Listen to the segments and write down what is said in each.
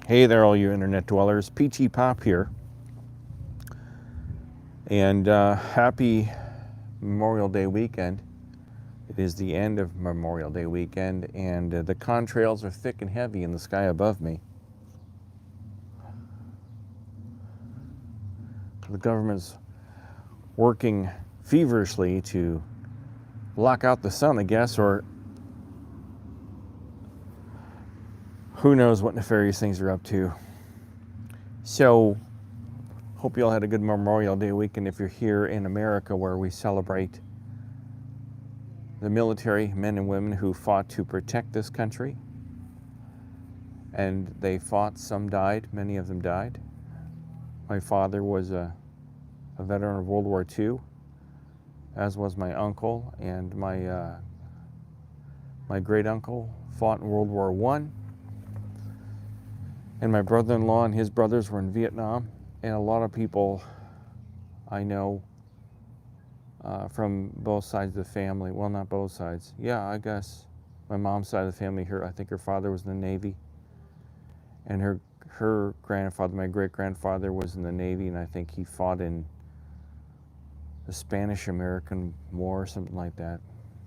Hey there, all you internet dwellers. PTPOP here. And happy Memorial Day weekend. It is the end of Memorial Day weekend, and the contrails are thick and heavy in the sky above me. The government's working feverishly to block out the sun, I guess, or who knows what nefarious things are up to. So, hope you all had a good Memorial Day weekend if you're here in America, where we celebrate the military men and women who fought to protect this country. And they fought, some died, many of them died. My father was a veteran of World War II, as was my uncle, and my great uncle fought in World War I. And my brother-in-law and his brothers were in Vietnam. And a lot of people I know from both sides of the family, well, not both sides. Yeah, I guess my mom's side of the family, I think her father was in the Navy. And her grandfather, my great-grandfather, was in the Navy, and I think he fought in the Spanish-American War or something like that.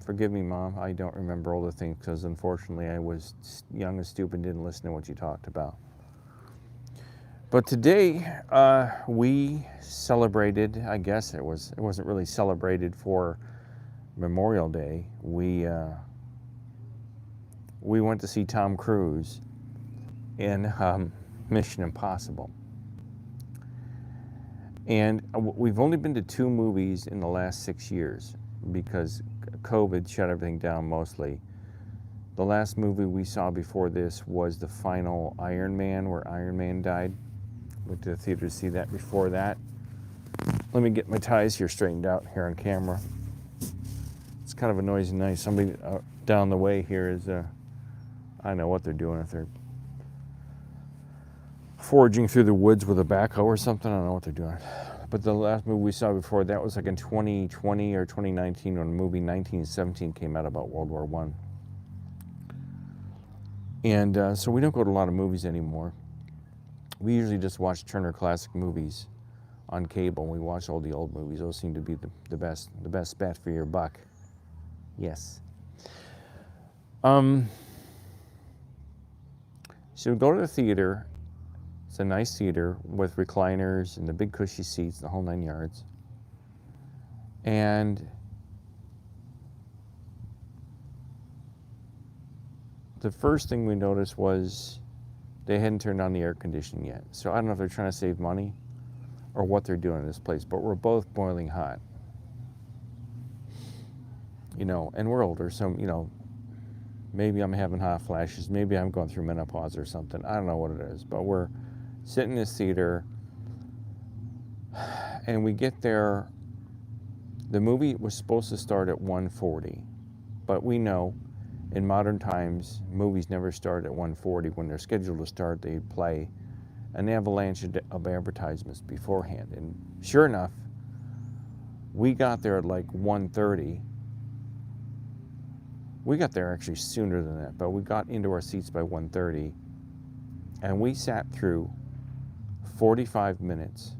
Forgive me, Mom, I don't remember all the things, because unfortunately I was young and stupid and didn't listen to what you talked about. But today we celebrated, I guess it wasn't really celebrated for Memorial Day. We went to see Tom Cruise in Mission Impossible. And we've only been to 2 movies in the last 6 years because COVID shut everything down mostly. The last movie we saw before this was the final Iron Man, where Iron Man died. Went to the theater to see that before that. Let me get my ties here straightened out here on camera. It's kind of a noisy night. Somebody down the way here is, I don't know what they're doing, if they're foraging through the woods with a backhoe or something. I don't know what they're doing. But the last movie we saw before that was like in 2020 or 2019 when the movie 1917 came out about World War I. And so we don't go to a lot of movies anymore. We usually just watch Turner Classic Movies on cable. We watch all the old movies. Those seem to be the best bet for your buck. Yes. So we go to the theater. It's a nice theater with recliners and the big cushy seats, the whole 9 yards. And the first thing we noticed was they hadn't turned on the air conditioning yet. So I don't know if they're trying to save money or what they're doing in this place, but we're both boiling hot. And we're older, so, maybe I'm having hot flashes, maybe I'm going through menopause or something. I don't know what it is, but we're sitting in this theater, and we get there. The movie was supposed to start at 1:40, but we know in modern times, movies never start at 1:40. When they're scheduled to start, they play an avalanche of advertisements beforehand. And sure enough, we got there at like 1:30. We got there actually sooner than that, but we got into our seats by 1:30. And we sat through 45 minutes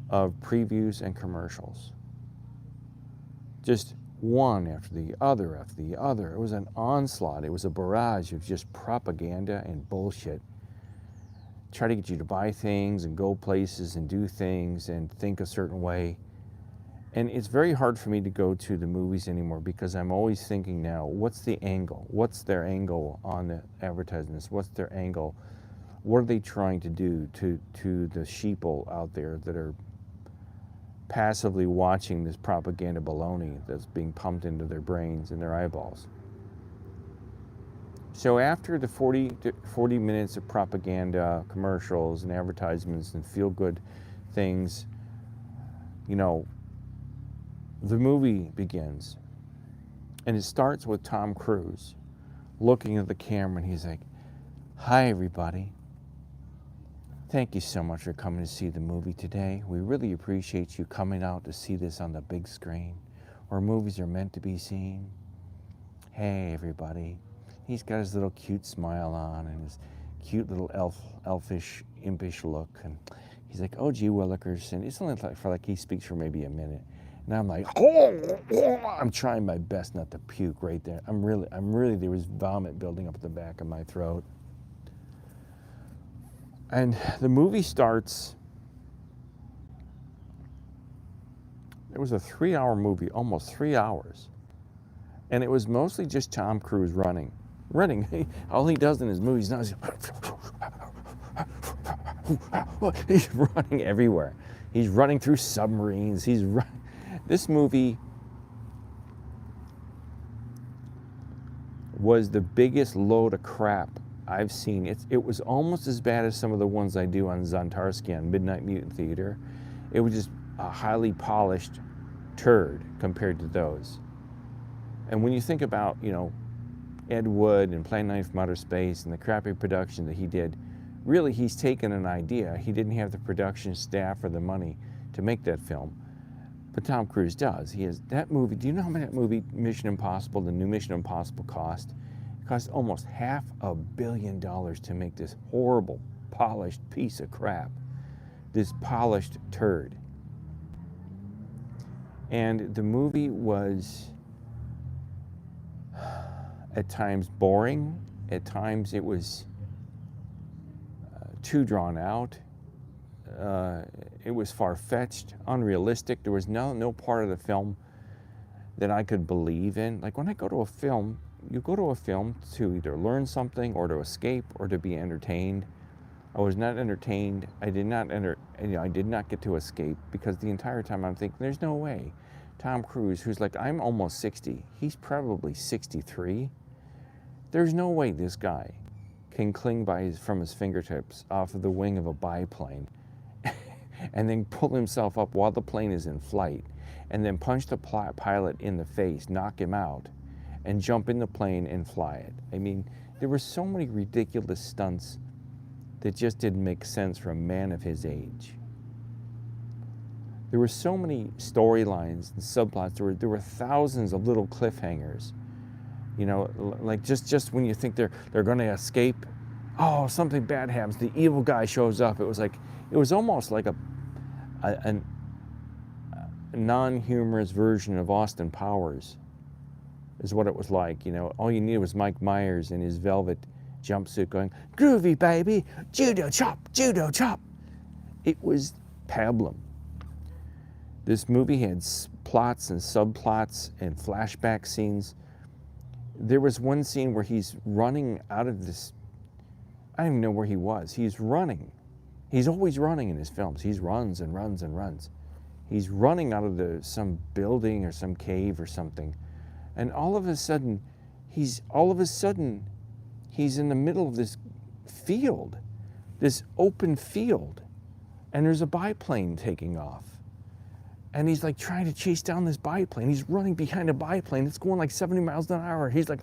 of previews and commercials. Just one after the other after the other. It was an onslaught. It was a barrage of just propaganda and bullshit. Try to get you to buy things and go places and do things and think a certain way. And it's very hard for me to go to the movies anymore because I'm always thinking now, what's the angle? What's their angle on the advertisements? What's their angle? What are they trying to do to the sheeple out there that are passively watching this propaganda baloney that's being pumped into their brains and their eyeballs? So after the 40 minutes of propaganda, commercials and advertisements and feel-good things, the movie begins. And it starts with Tom Cruise looking at the camera, and he's like, "Hi, everybody. Thank you so much for coming to see the movie today. We really appreciate you coming out to see this on the big screen, where movies are meant to be seen. Hey, everybody." He's got his little cute smile on and his cute little elfish, impish look. And he's like, oh, gee willikers. And it's only like he speaks for maybe a minute. And I'm like, I'm trying my best not to puke right there. I'm really, there was vomit building up at the back of my throat. And the movie starts, it was a 3-hour movie, almost 3 hours. And it was mostly just Tom Cruise running. All he does in his movies now is he's running everywhere. He's running through submarines. This movie was the biggest load of crap I've seen. It was almost as bad as some of the ones I do on Zontarsky on Midnight Mutant Theater. It was just a highly polished turd compared to those. And when you think about, Ed Wood and Plain Knife from Outer Space and the crappy production that he did, really he's taken an idea. He didn't have the production staff or the money to make that film, but Tom Cruise does. He has that movie. Do you know how much that movie Mission Impossible, the new Mission Impossible, cost? It cost almost $500 million to make this horrible, polished piece of crap, this polished turd. And the movie was at times boring, at times it was too drawn out, it was far-fetched, unrealistic. There was no part of the film that I could believe in. Like when I go to a film, you go to a film to either learn something or to escape or to be entertained. I was not entertained. I did not get to escape, because the entire time I'm thinking, there's no way Tom Cruise, who's like, I'm almost 60, he's probably 63. There's no way this guy can cling from his fingertips off of the wing of a biplane and then pull himself up while the plane is in flight and then punch the pilot in the face, knock him out, and jump in the plane and fly it. I mean, there were so many ridiculous stunts that just didn't make sense for a man of his age. There were so many storylines and subplots. There were thousands of little cliffhangers. Like just when you think they're going to escape, oh, something bad happens. The evil guy shows up. It was almost like a non-humorous version of Austin Powers, is what it was like. All you needed was Mike Myers in his velvet jumpsuit going, groovy baby, judo chop, judo chop. It was pablum. This movie had plots and subplots and flashback scenes. There was one scene where he's running out of this, I don't even know where he was. He's running. He's always running in his films. He runs and runs and runs. He's running out of some building or some cave or something. And all of a sudden, he's in the middle of this field, this open field, and there's a biplane taking off. And he's like trying to chase down this biplane. He's running behind a biplane. It's going like 70 miles an hour. He's like,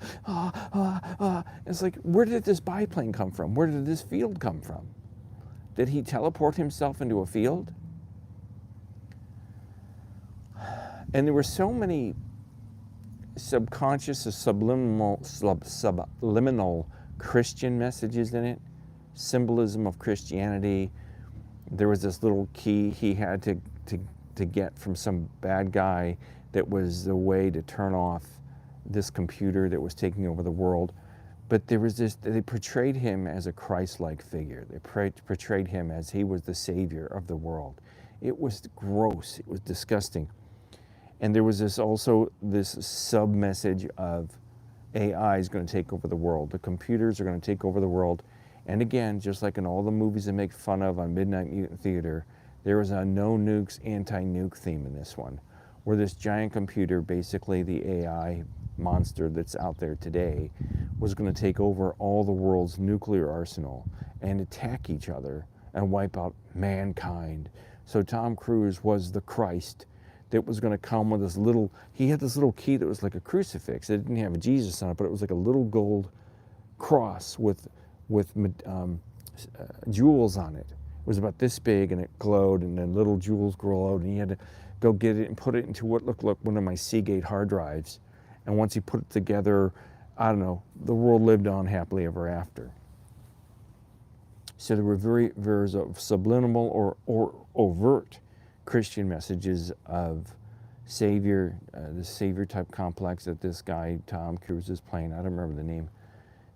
It's like, where did this biplane come from? Where did this field come from? Did he teleport himself into a field? And there were so many subconscious or subliminal Christian messages in it, symbolism of Christianity. There was this little key he had to get from some bad guy that was the way to turn off this computer that was taking over the world. But there was they portrayed him as a Christ-like figure. They portrayed him as he was the savior of the world. It was gross. It was disgusting. And there was this sub-message of AI is going to take over the world. The computers are going to take over the world. And again, just like in all the movies that make fun of on Midnight Mutant Theater, there was a no nukes, anti-nuke theme in this one, where this giant computer, basically the AI monster that's out there today, was going to take over all the world's nuclear arsenal and attack each other and wipe out mankind. So Tom Cruise was the Christ that was going to come with he had this little key that was like a crucifix. It didn't have a Jesus on it, but it was like a little gold cross with jewels on it. It was about this big and it glowed, and then little jewels glowed, and he had to go get it and put it into what looked like one of my Seagate hard drives. And once he put it together, I don't know, the world lived on happily ever after. So there were very subliminal or overt Christian messages of Savior, the Savior type complex that this guy, Tom Cruise, is playing. I don't remember the name.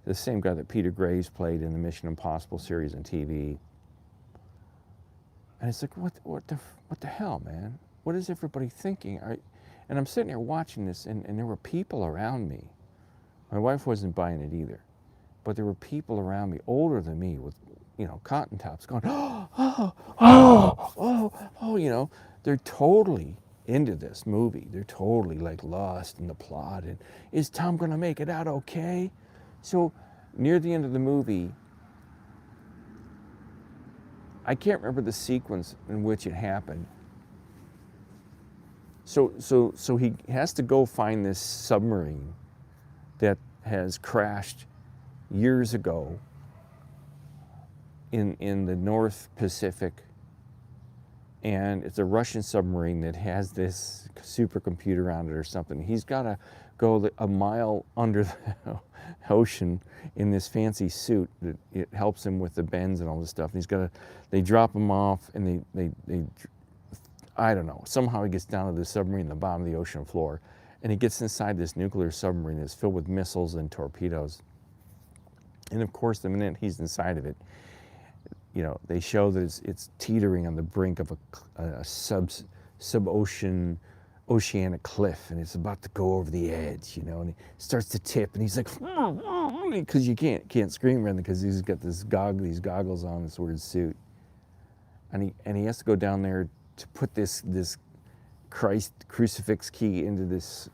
The same guy that Peter Graves played in the Mission Impossible series on TV. And it's like, what the hell, man? What is everybody thinking? And I'm sitting here watching this, and there were people around me. My wife wasn't buying it either, but there were people around me, older than me, with, you know, cotton tops, going, you know, they're totally into this movie. They're totally like lost in the plot. And is Tom gonna make it out okay? So near the end of the movie, I can't remember the sequence in which it happened. So he has to go find this submarine that has crashed years ago in the North Pacific, and it's a Russian submarine that has this supercomputer on it or something. He's got to go a mile under the ocean in this fancy suit that it helps him with the bends and all this stuff. And they drop him off, and they I don't know, somehow he gets down to the submarine in the bottom of the ocean floor, and he gets inside this nuclear submarine that's filled with missiles and torpedoes. And of course, the minute he's inside of it, you know, they show that it's teetering on the brink of a sub-ocean oceanic cliff, and it's about to go over the edge, you know, and he starts to tip, and he's like, because you can't scream around because he's got these goggles on, this weird suit, and he has to go down there to put this crucifix key into this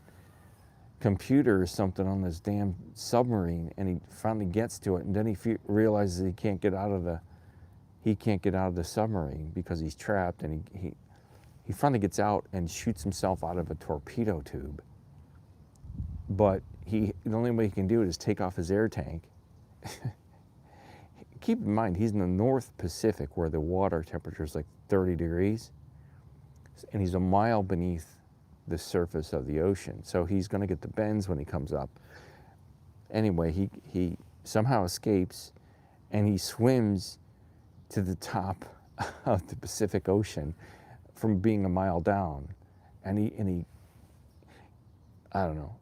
computer or something on this damn submarine, and he finally gets to it, and then he realizes he can't get out of the submarine because he's trapped, and he finally gets out and shoots himself out of a torpedo tube. But the only way he can do it is take off his air tank. Keep in mind, he's in the North Pacific where the water temperature is like 30 degrees, and he's a mile beneath the surface of the ocean. So he's going to get the bends when he comes up. Anyway, he somehow escapes, and he swims to the top of the Pacific Ocean from being a mile down, and he I don't know,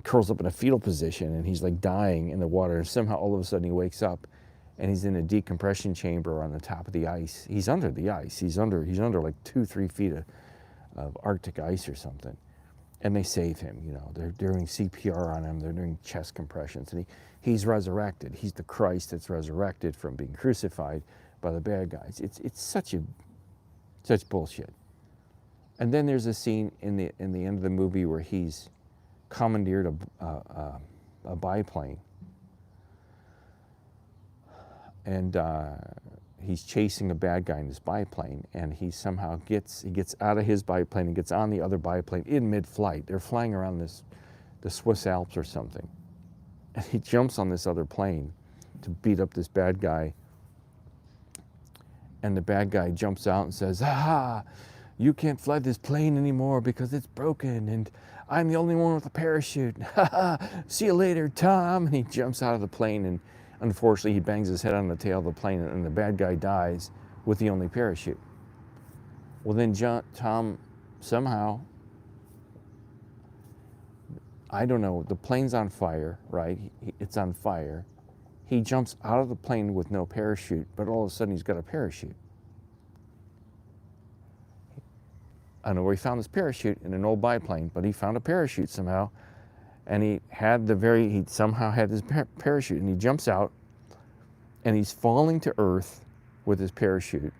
curls up in a fetal position, and he's like dying in the water, and somehow all of a sudden he wakes up, and he's in a decompression chamber on the top of the ice. He's under the ice. He's under like 2-3 feet of Arctic ice or something, and they save him. You know, they're doing CPR on him. They're doing chest compressions, and he's resurrected. He's the Christ that's resurrected from being crucified by the bad guys. It's such bullshit. And then there's a scene in the end of the movie where he's commandeered a biplane, and he's chasing a bad guy in his biplane, and he somehow gets out of his biplane and gets on the other biplane in mid-flight. They're flying around the Swiss Alps or something, and he jumps on this other plane to beat up this bad guy, and the bad guy jumps out and says, you can't fly this plane anymore because it's broken, and I'm the only one with a parachute. See you later, Tom. And he jumps out of the plane, and unfortunately he bangs his head on the tail of the plane, and the bad guy dies with the only parachute. Well, then Tom somehow, I don't know, the plane's on fire, right? It's on fire. He jumps out of the plane with no parachute, but all of a sudden he's got a parachute. I don't know where he found his parachute, in an old biplane, but he found a parachute somehow, and he somehow had his parachute, and he jumps out, and he's falling to earth with his parachute,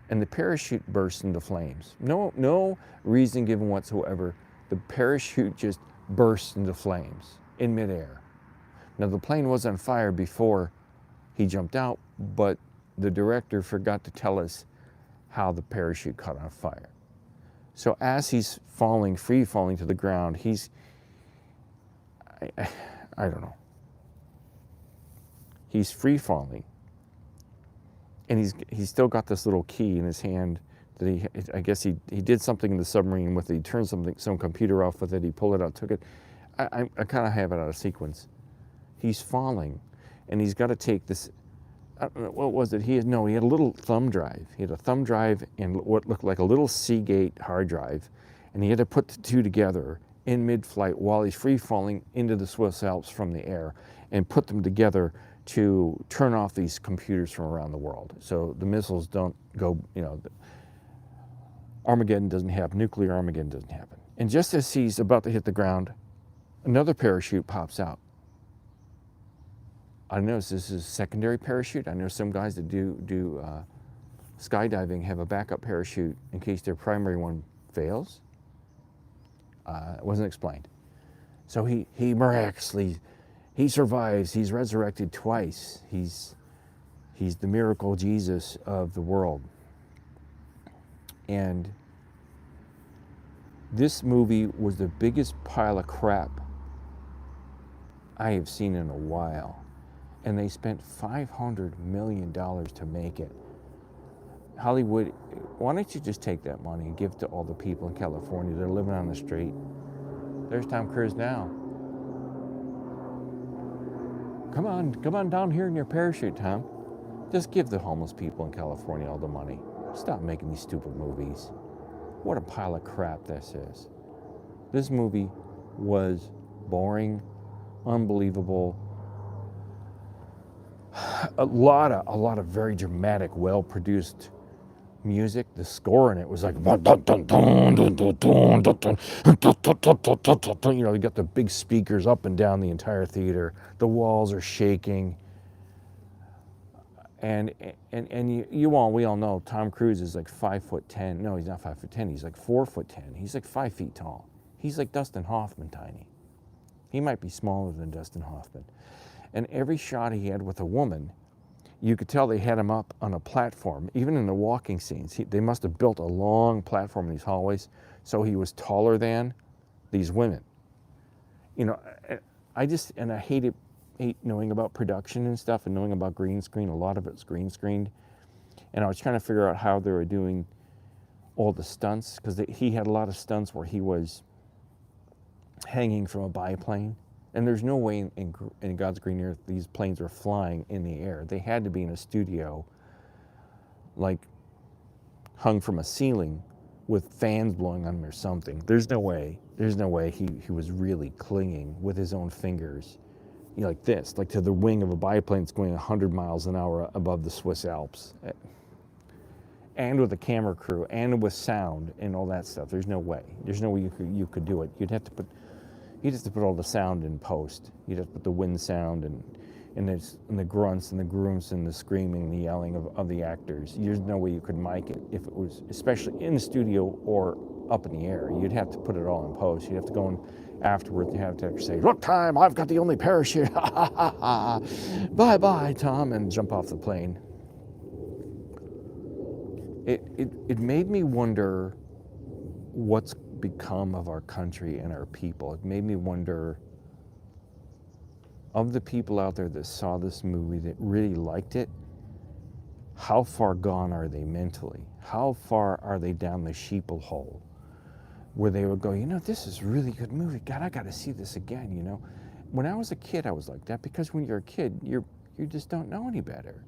and the parachute bursts into flames. No reason given whatsoever. The parachute just bursts into flames in midair. Now, the plane was on fire before he jumped out, but the director forgot to tell us how the parachute caught on fire. So as he's free falling to the ground, I don't know. He's free falling, and he's still got this little key in his hand that I guess he did something in the submarine with it. He turned some computer off with it. He pulled it out, took it. I kind of have it out of sequence. He's falling, and he's got to take this I don't know, what was it? He had a little thumb drive. He had a thumb drive and what looked like a little Seagate hard drive, and he had to put the two together in mid-flight while he's free-falling into the Swiss Alps from the air, and put them together to turn off these computers from around the world. So the missiles don't go, Armageddon doesn't happen, nuclear Armageddon doesn't happen. And just as he's about to hit the ground, another parachute pops out. I know this is a secondary parachute. I know some guys that do skydiving have a backup parachute in case their primary one fails. It wasn't explained. So he miraculously, he survives. He's resurrected twice. He's the miracle Jesus of the world. And this movie was the biggest pile of crap I have seen in a while. And they spent $500 million to make it. Hollywood, why don't you just take that money and give it to all the people in California that are living on the street? There's Tom Cruise now. Come on down here in your parachute, Tom. Just give the homeless people in California all the money. Stop making these stupid movies. What a pile of crap this is. This movie was boring, unbelievable. A lot of very dramatic, well-produced music. The score in it was like, you got the big speakers up and down the entire theater. The walls are shaking. And we all know Tom Cruise is like 5'10". No, he's not 5'10". He's like 4'10". He's like 5 feet tall. He's like Dustin Hoffman tiny. He might be smaller than Dustin Hoffman. And every shot he had with a woman, you could tell they had him up on a platform. Even in the walking scenes, they must have built a long platform in these hallways so he was taller than these women. I hate knowing about production and stuff and knowing about green screen. A lot of it's green screened. And I was trying to figure out how they were doing all the stunts, because he had a lot of stunts where he was hanging from a biplane. And there's no way in God's green earth these planes were flying in the air. They had to be in a studio, like hung from a ceiling with fans blowing on them or something. There's no way he was really clinging with his own fingers, like this, like to the wing of a biplane that's going 100 miles an hour above the Swiss Alps. And with a camera crew, and with sound and all that stuff. There's no way you could do it. You'd have to put all the sound in post. You'd have to put the wind sound and the grunts and the grooms and the screaming and the yelling of the actors. There's no way you could mic it if it was, especially in the studio or up in the air. You'd have to put it all in post. You'd have to go in afterwards and have to say, "Look, Tom, I've got the only parachute. Bye-bye, Tom," and jump off the plane. It made me wonder what's become of our country and our people. It made me wonder, of the people out there that saw this movie that really liked it, how far gone are they mentally? How far are they down the sheeple hole where they would go, this is a really good movie. God, I got to see this again, When I was a kid, I was like that, because when you're a kid, you just don't know any better.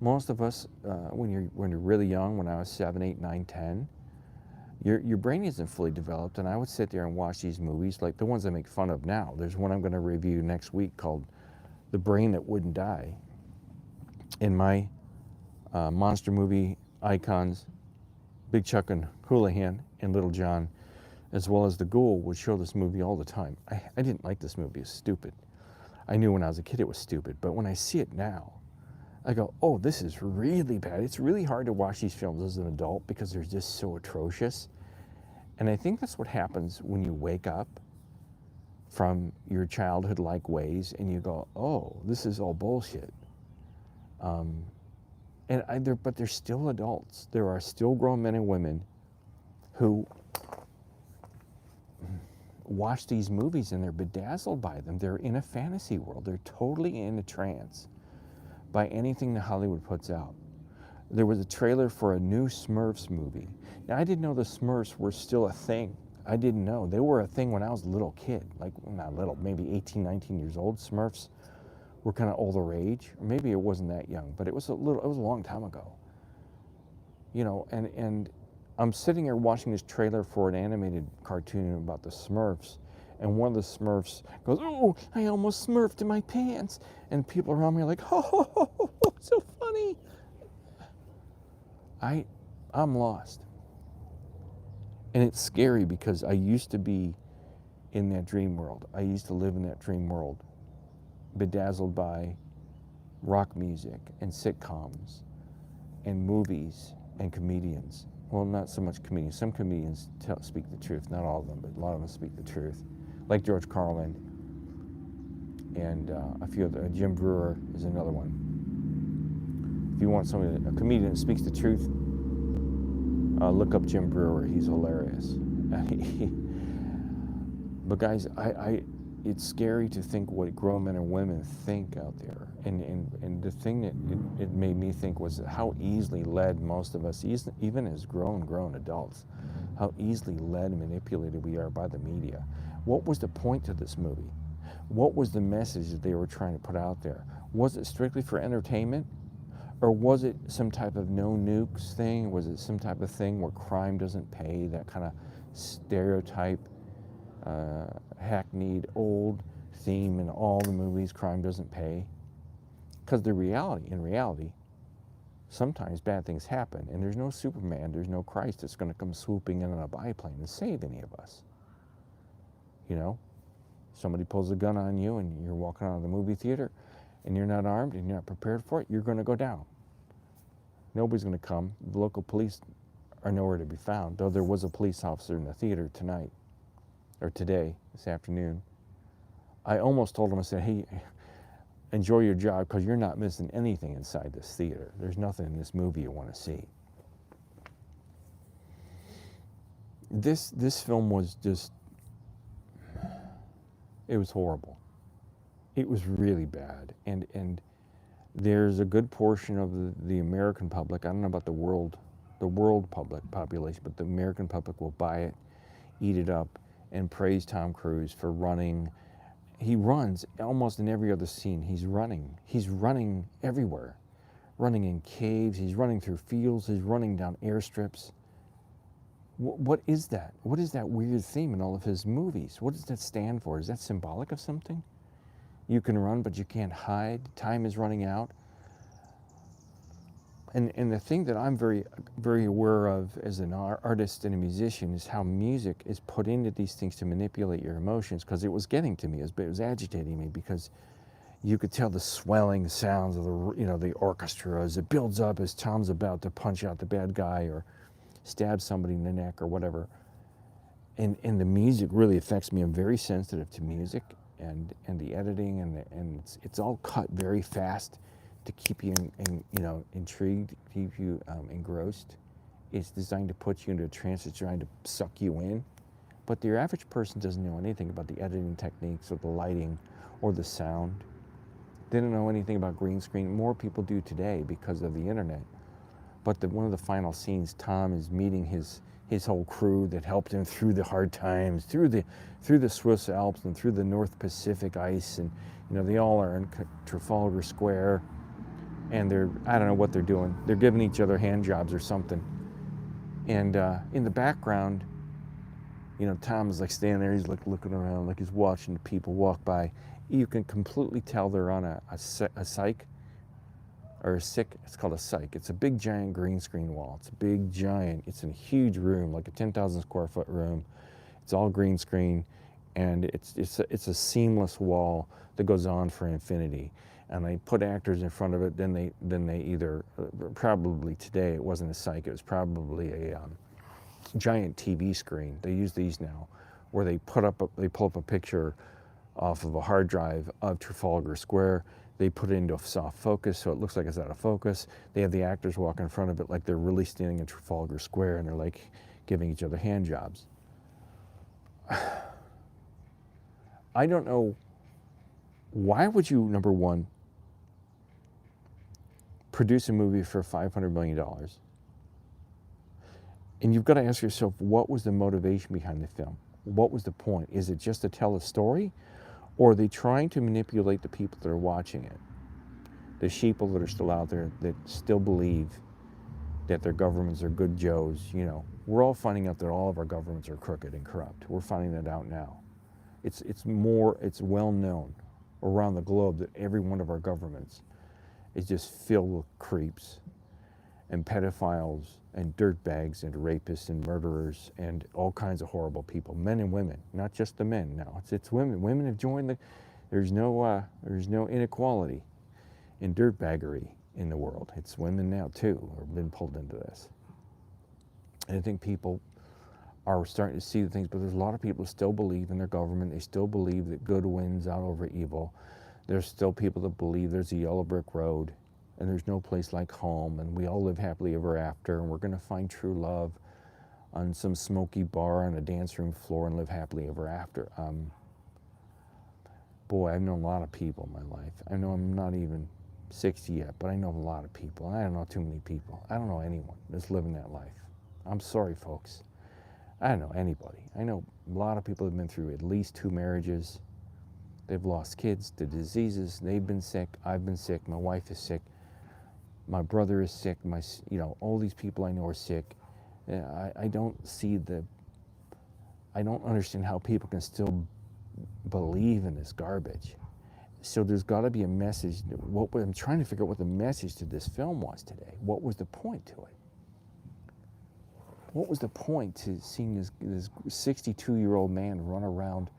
Most of us, when you're really young, when I was 7, 8, 9, 10, your brain isn't fully developed, and I would sit there and watch these movies, like the ones I make fun of now. There's one I'm going to review next week called The Brain That Wouldn't Die. In my monster movie icons, Big Chuck and Houlihan and Little John, as well as the Ghoul, would show this movie all the time. I didn't like this movie. It's stupid. I knew when I was a kid it was stupid, but when I see it now, I go, oh, this is really bad. It's really hard to watch these films as an adult because they're just so atrocious. And I think that's what happens when you wake up from your childhood-like ways and you go, oh, this is all bullshit. But they're still adults. There are still grown men and women who watch these movies and they're bedazzled by them. They're in a fantasy world. They're totally in a trance by anything that Hollywood puts out. There was a trailer for a new Smurfs movie. Now, I didn't know the Smurfs were still a thing. I didn't know. They were a thing when I was a little kid, like not little, maybe 18, 19 years old. Smurfs were kind of older age. Or maybe it wasn't that young, but it was a long time ago. You know, and I'm sitting here watching this trailer for an animated cartoon about the Smurfs, and one of the Smurfs goes, "Oh, I almost smurfed in my pants," and people around me are like, "Oh, so funny." I'm lost. And it's scary because I used to be in that dream world. I used to live in that dream world, bedazzled by rock music and sitcoms and movies and comedians. Well, not so much comedians. Some comedians speak the truth. Not all of them, but a lot of them speak the truth. Like George Carlin and a few other. Jim Brewer is another one. If you want somebody, a comedian that speaks the truth, look up Jim Brewer. He's hilarious. But guys, it's scary to think what grown men and women think out there. And the thing that it made me think was how easily led most of us, even as grown adults, how easily led and manipulated we are by the media. What was the point to this movie? What was the message that they were trying to put out there? Was it strictly for entertainment? Or was it some type of no nukes thing? Was it some type of thing where crime doesn't pay, that kind of stereotype, hackneyed old theme in all the movies, crime doesn't pay? Because in reality, sometimes bad things happen, and there's no Superman, there's no Christ that's going to come swooping in on a biplane and save any of us. You know, somebody pulls a gun on you and you're walking out of the movie theater and you're not armed and you're not prepared for it, you're going to go down. Nobody's going to come. The local police are nowhere to be found, though there was a police officer in the theater tonight, or today, this afternoon. I almost told him, I said, "Hey, enjoy your job because you're not missing anything inside this theater. There's nothing in this movie you want to see." This film was just, it was horrible. It was really bad. And there's a good portion of the American public, I don't know about the world public population, but the American public will buy it, eat it up, and praise Tom Cruise for running. He runs almost in every other scene. He's running everywhere. Running in caves, he's running through fields, he's running down airstrips. What is that? What is that weird theme in all of his movies? What does that stand for? Is that symbolic of something? You can run, but you can't hide. Time is running out. And the thing that I'm very, very aware of as an artist and a musician is how music is put into these things to manipulate your emotions, because it was getting to me, it was agitating me, because you could tell the swelling sounds of the orchestra as it builds up, as Tom's about to punch out the bad guy or stab somebody in the neck or whatever. And the music really affects me. I'm very sensitive to music and the editing, and it's all cut very fast to keep you intrigued, keep you engrossed. It's designed to put you into a trance. It's trying to suck you in. But the average person doesn't know anything about the editing techniques or the lighting or the sound. They don't know anything about green screen. More people do today because of the internet. But one of the final scenes, Tom is meeting his whole crew that helped him through the hard times, through the Swiss Alps and through the North Pacific ice, and they all are in Trafalgar Square, and I don't know what they're doing. They're giving each other hand jobs or something. And in the background, Tom's like standing there, he's like looking around, like he's watching the people walk by. You can completely tell they're on a psych. Or it's called a psych. It's a big giant green screen wall. It's a huge room, like a 10,000 square foot room. It's all green screen, and it's a seamless wall that goes on for infinity. And they put actors in front of it. Then they either, probably today it wasn't a psych. It was probably a giant TV screen. They use these now, where they pull up a picture off of a hard drive of Trafalgar Square. They put it into a soft focus, so it looks like it's out of focus. They have the actors walk in front of it like they're really standing in Trafalgar Square, and they're like giving each other hand jobs. I don't know, why would you, number one, produce a movie for $500 million? And you've got to ask yourself, what was the motivation behind the film? What was the point? Is it just to tell a story? Or are they trying to manipulate the people that are watching it? The sheeple that are still out there that still believe that their governments are good Joes. We're all finding out that all of our governments are crooked and corrupt. We're finding that out now. It's well known around the globe that every one of our governments is just filled with creeps and pedophiles and dirtbags and rapists and murderers and all kinds of horrible people, men and women, not just the men now. It's women. Women have joined there's no inequality in dirtbaggery in the world. It's women now too who have been pulled into this. And I think people are starting to see the things, but there's a lot of people who still believe in their government. They still believe that good wins out over evil. There's still people that believe there's a yellow brick road and there's no place like home, and we all live happily ever after, and we're going to find true love on some smoky bar on a dance room floor and live happily ever after. Boy, I've known a lot of people in my life. I know I'm not even 60 yet, but I know a lot of people. I don't know too many people. I don't know anyone that's living that life. I'm sorry, folks. I don't know anybody. I know a lot of people have been through at least 2 marriages. They've lost kids to diseases. They've been sick. I've been sick. My wife is sick. My brother is sick. All these people I know are sick. I don't understand how people can still believe in this garbage. So there's got to be a message. I'm trying to figure out what the message to this film was today. What was the point to it? What was the point to seeing this 62-year-old man run around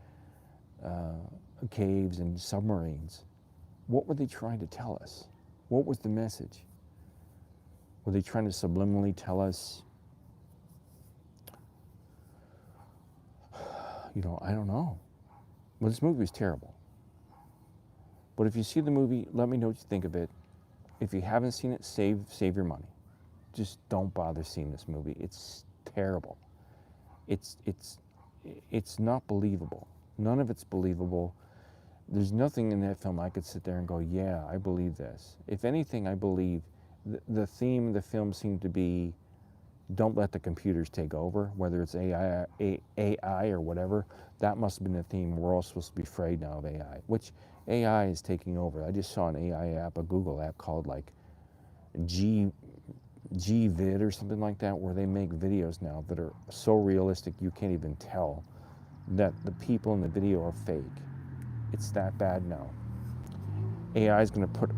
caves and submarines? What were they trying to tell us? What was the message? Were they trying to subliminally tell us, I don't know. Well, this movie was terrible. But if you see the movie, let me know what you think of it. If you haven't seen it, save your money. Just don't bother seeing this movie. It's terrible. It's not believable. None of it's believable. There's nothing in that film I could sit there and go, yeah, I believe this. If anything, I believe the theme of the film seemed to be, don't let the computers take over, whether it's AI or whatever. That must have been the theme. We're all supposed to be afraid now of AI, which AI is taking over. I just saw an AI app, a Google app called like Gvid or something like that, where they make videos now that are so realistic you can't even tell that the people in the video are fake. It's that bad now. AI is going to put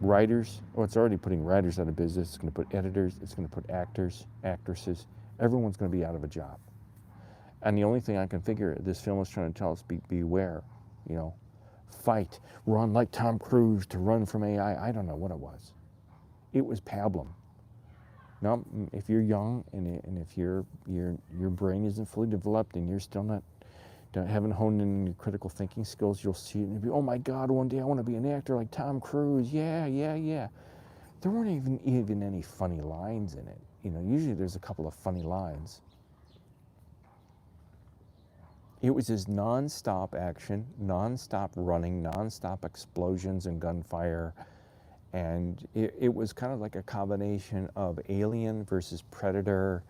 writers, it's already putting writers out of business. It's going to put editors. It's going to put actors, actresses. Everyone's going to be out of a job. And the only thing I can figure this film is trying to tell us, beware, fight, run like Tom Cruise to run from AI. I don't know what it was. It was pablum. Now, if you're young and if your brain isn't fully developed and you're still haven't honed in your critical thinking skills, you'll see it and you'll be, oh my God, one day I want to be an actor like Tom Cruise. Yeah. There weren't even any funny lines in it. Usually there's a couple of funny lines. It was just non-stop action, non-stop running, non-stop explosions and gunfire. And it was kind of like a combination of Alien versus Predator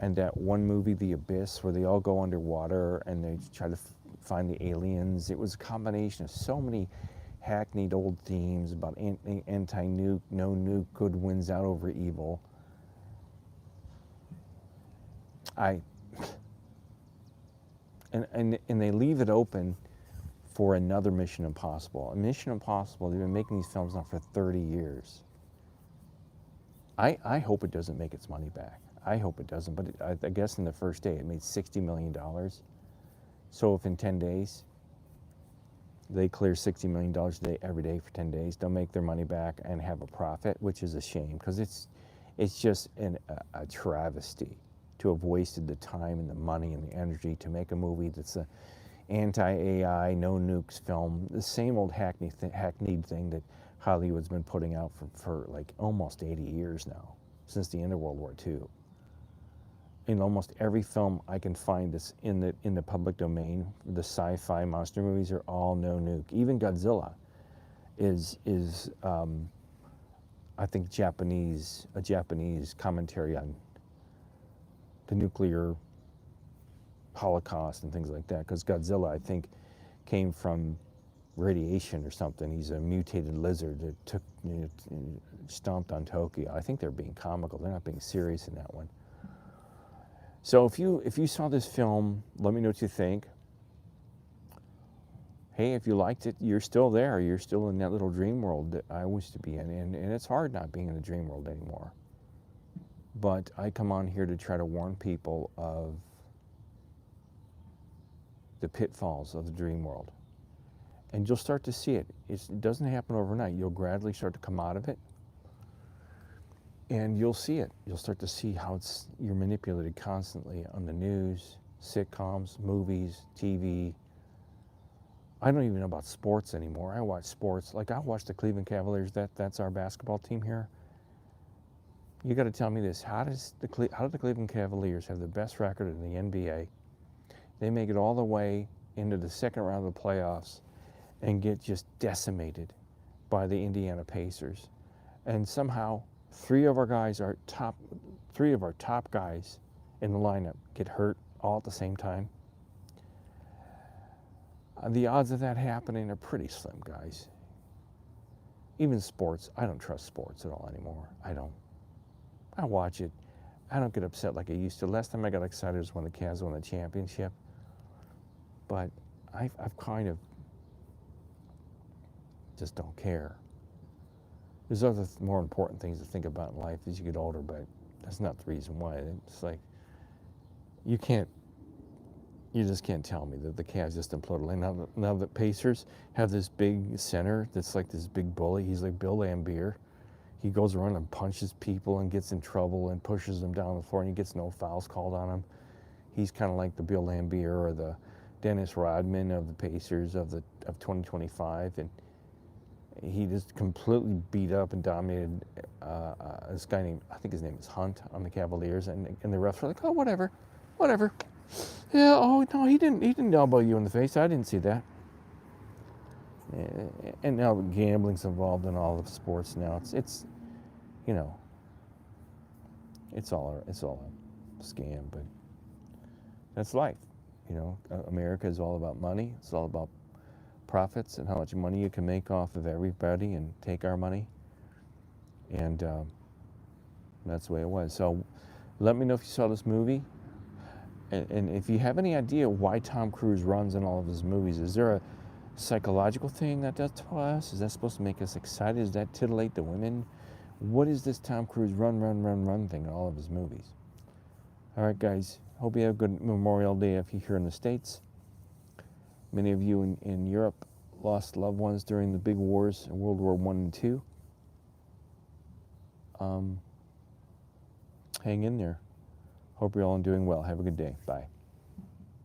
and that one movie, The Abyss, where they all go underwater and they try to find the aliens. It was a combination of so many hackneyed old themes about anti-nuke, no nuke, good wins out over evil. And they leave it open for another Mission Impossible. A Mission Impossible, they've been making these films now for 30 years. I hope it doesn't make its money back. I hope it doesn't, but I guess in the first day it made $60 million. So if in 10 days they clear $60 million a day every day for 10 days, they'll make their money back and have a profit, which is a shame because it's just a travesty to have wasted the time and the money and the energy to make a movie that's a anti-AI, no nukes film, the same old hackneyed thing that Hollywood's been putting out for like almost 80 years now, since the end of World War II. In almost every film I can find that's in the public domain, the sci-fi monster movies are all no nuke. Even Godzilla is I think a Japanese commentary on the nuclear holocaust and things like that, because Godzilla, I think, came from radiation or something. He's a mutated lizard that took, stomped on Tokyo. I think they're being comical. They're not being serious in that one. So if you saw this film, let me know what you think. Hey, if you liked it, you're still there. You're still in that little dream world that I used to be in. And it's hard not being in the dream world anymore. But I come on here to try to warn people of the pitfalls of the dream world. And you'll start to see it. It doesn't happen overnight. You'll gradually start to come out of it. And you'll see it. You'll start to see how you're manipulated constantly on the news, sitcoms, movies, TV. I don't even know about sports anymore. I watch sports. Like I watch the Cleveland Cavaliers. That's our basketball team here. You got to tell me this. How do the Cleveland Cavaliers have the best record in the NBA? They make it all the way into the second round of the playoffs and get just decimated by the Indiana Pacers. And somehow three of our top guys in the lineup get hurt all at the same time. The odds of that happening are pretty slim, guys. Even sports, I don't trust sports at all anymore. I don't. I watch it. I don't get upset like I used to. Last time I got excited was when the Cavs won the championship. But I've kind of just don't care. There's other more important things to think about in life as you get older, but that's not the reason why. It's like you just can't tell me that the Cavs just imploded. Now the Pacers have this big center that's like this big bully. He's like Bill Laimbeer. He goes around and punches people and gets in trouble and pushes them down the floor, and he gets no fouls called on him. He's kind of like the Bill Laimbeer or the Dennis Rodman of the Pacers of 2025, and he just completely beat up and dominated this guy named, I think his name is Hunt, on the Cavaliers, and the refs were like, oh, whatever. Yeah, oh no, he didn't elbow you in the face. I didn't see that. And now gambling's involved in all of sports now. It's you know, it's all a scam, but that's life. You know, America is all about money. It's all about profits and how much money you can make off of everybody and take our money. And that's the way it was. So let me know if you saw this movie. And if you have any idea why Tom Cruise runs in all of his movies, is there a psychological thing that does to us? Is that supposed to make us excited? Does that titillate the women? What is this Tom Cruise run thing in all of his movies? All right, guys. Hope you have a good Memorial Day if you're here in the States. Many of you in Europe lost loved ones during the big wars in World War I and II. Hang in there. Hope you're all doing well. Have a good day. Bye.